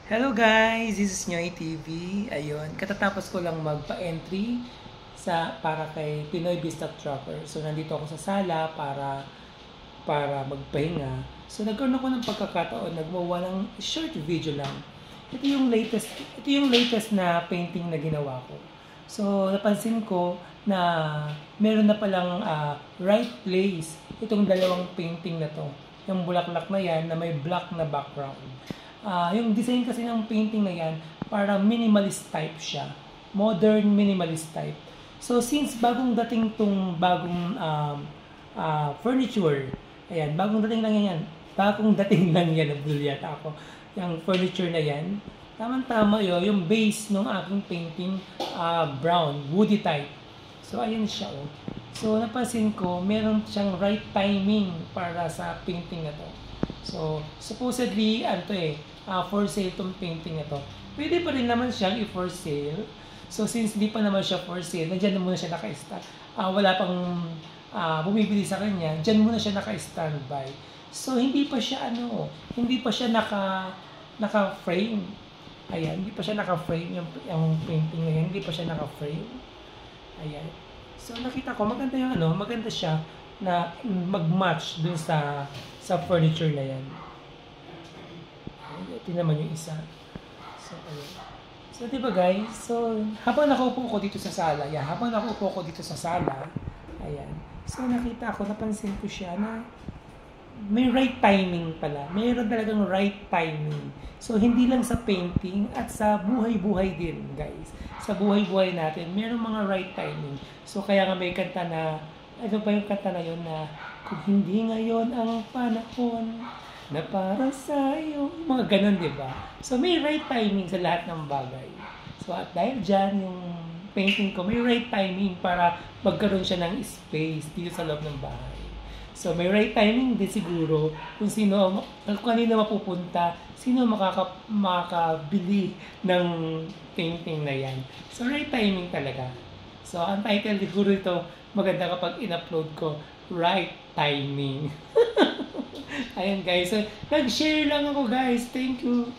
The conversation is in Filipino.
Hello guys, this is Nyoy TV. Ayun, katatapos ko lang magpa-entry para kay Pinoy Vista Tracker. So nandito ako sa sala para magpahinga. So nagkaroon ako ng pagkakataon, nagmawa ng short video lang. Ito yung latest na painting na ginawa ko. So napansin ko na meron na palang right place itong dalawang painting na to. Yung bulaklak na yan na may black na background. Yung design kasi ng painting na yan, para minimalist type siya. Modern minimalist type. So, since bagong dating tong bagong furniture, ayan, bagong dating lang yan. Bagong dating lang yan, nabulol yata ako. Yung furniture na yan, tamang-tama yun, yung base ng aking painting, brown, woody type. So, ayun siya, oh. So, napansin ko, meron siyang right timing para sa painting na to. So, supposedly, for sale tong painting na to. Pwede pa rin naman siyang i-for sale. So, since di pa naman siya for sale, nandiyan na muna siya naka-start. Wala pang bumibili sa kanya, dyan muna siya naka-standby. So, hindi pa siya naka-frame. Ayan, hindi pa siya naka-frame yung painting na yan, hindi pa siya naka-frame. Ayan. So, nakita ko, maganda siya na mag-match dun sa furniture na yan. Ito naman yung isa. So, ayun. So, diba guys? So, habang nakaupo ko dito sa sala, ayan. So, napansin ko siya na may right timing pala. Mayroon talagang right timing. So, hindi lang sa painting at sa buhay-buhay din, guys. Sa buhay-buhay natin, mayroong mga right timing. So, kaya nga may kanta na, ano ba yung kanta na yun na, kung hindi ngayon ang panahon na para sa'yo, mga ganun, di ba? So, may right timing sa lahat ng bagay. So, at dahil dyan, yung painting ko, may right timing para magkaroon siya ng space dito sa loob ng bahay. So, may right timing din siguro kung kanino mapupunta, sino makakabili ng painting na yan. So, right timing talaga. So, ang title siguro ito, maganda kapag in-upload ko, right timing. Ayan guys, so nag-share lang ako guys. Thank you.